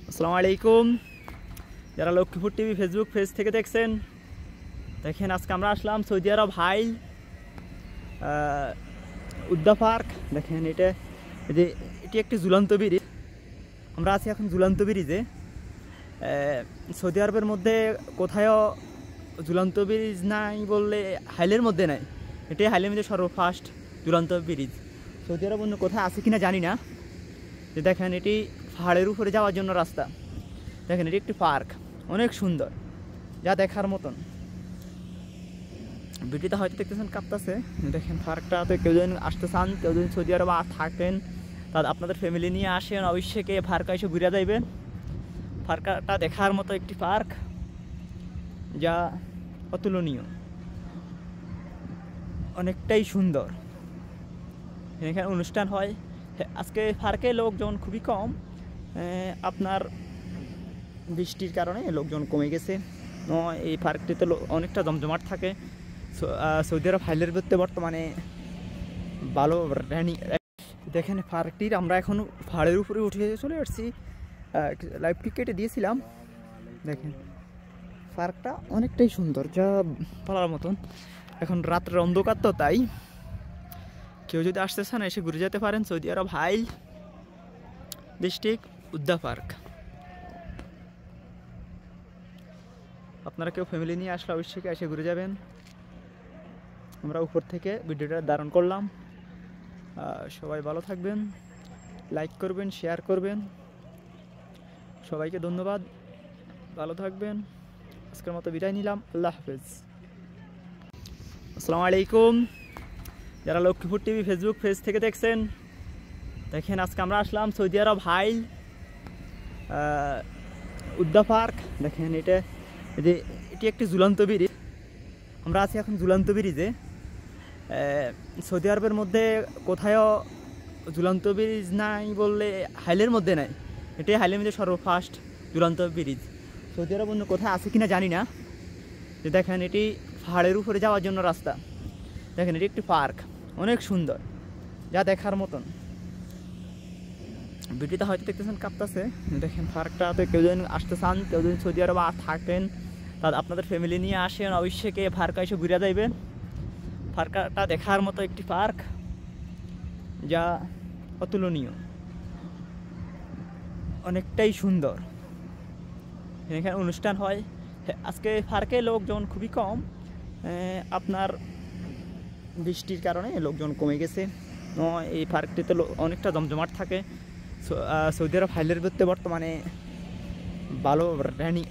আসসালামু আলাইকুম। যারা লক্ষ্মীপুর টিভি ফেসবুক পেজ থেকে দেখছেন, দেখেন আজকে আমরা আসলাম সৌদি আরব হাইল উদ্দা পার্ক। দেখেন এটি একটি ঝুলন্ত ব্রিজ। আমরা আছি এখন ঝুলন্ত ব্রিজে। সৌদি আরবের মধ্যে কোথায়ও ঝুলন্ত ব্রিজ নাই বললে হাইলের মধ্যে নাই। এটি হাইলের মধ্যে সর্বফার্স্ট ঝুলন্ত ব্রিজ। সৌদি আরব অন্য কোথায় আছে কিনা জানি না। যে দেখেন এটি পাহাড়ের উপরে যাওয়ার জন্য রাস্তা। দেখেন এটি একটি পার্ক, অনেক সুন্দর, যা দেখার মতন। ভিডিওটা হয়তো দেখতেছেন কাঁপতেছে। দেখেন পার্কটাতে কেউ যদি আসতে চান, কেউ যদি সৌদি আরব থাকেন, তার আপনাদের ফ্যামিলি নিয়ে আসেন, অবশ্যই এই পার্কে এসে ঘুরে যাইবেন। পার্কটা দেখার মতো একটি পার্ক, যা অতুলনীয়, অনেকটাই সুন্দর। এখানে অনুষ্ঠান হয়। আজকে পার্কে লোকজন খুবই কম, আপনার বৃষ্টির কারণে লোকজন কমে গেছে। এই পার্কটিতে অনেকটা জমজমাট থাকে। সৌদি আরব হাইলের মধ্যে বর্তমানে ভালো রানিং। দেখেন পার্কটির আমরা এখন পাহাড়ের উপরে উঠে চলে আসছি। লাইভ টিকেটে দিয়েছিলাম। দেখেন পার্কটা অনেকটাই সুন্দর, যা বলার মতন। এখন রাত্রের অন্ধকার, তো তাই কেউ যদি আসতে চান এসে ঘুরে যেতে পারেন। সৌদি আরব হাইল ডিস্ট্রিক্ট উদ্দা পার্ক। আপনারা কেউ ফ্যামিলি নিয়ে আসলে অবশ্যই এসে ঘুরে যাবেন। আমরা উপর থেকে ভিডিওটা ধারণ করলাম। সবাই ভালো থাকবেন, লাইক করবেন, শেয়ার করবেন। সবাইকে ধন্যবাদ, ভালো থাকবেন। আজকের মতো বিদায় নিলাম, আল্লাহ হাফেজ। আসসালামু আলাইকুম। যারা লক্ষ্মীপুর টিভি ফেসবুক পেজ থেকে দেখছেন, দেখেন আজকে আমরা আসলাম সৌদি আরব হাইল উদ্দা পার্ক। দেখেন এটি একটি ঝুলন্ত ব্রিজ। আমরা আছি এখন ঝুলন্ত ব্রিজে। সৌদি আরবের মধ্যে কোথায়ও ঝুলন্ত ব্রিজ নাই বললে হাইলের মধ্যে নাই। এটি হাইলের মধ্যে সর্বফার্স্ট ঝুলন্ত ব্রিজ। সৌদি আরব অন্য কোথায় আছে কিনা জানি না। যে দেখেন এটি পাহাড়ের উপরে যাওয়ার জন্য রাস্তা। দেখেন এটি একটি পার্ক, অনেক সুন্দর, যা দেখার মতন। ভিডিওটা হয়তো দেখতেছেন কাঁপতেছে। দেখেন পার্কটাতে কেউ যদি আসতে চান, কেউ যদি সৌদি আরব থাকেন, তার আপনাদের ফ্যামিলি নিয়ে আসেন, অবশ্যই এই পার্কে এসে ঘুরে যাইবেন। পার্কটা দেখার মতো একটি পার্ক, যা অতুলনীয়, অনেকটাই সুন্দর। এখানে অনুষ্ঠান হয়। আজকে পার্কে লোকজন খুবই কম, আপনার বৃষ্টির কারণে লোকজন কমে গেছে। এই পার্কটিতে অনেকটা জমজমাট থাকে। সৌদি আরব হাইলের মধ্যে বর্তমানে ভালো রানিং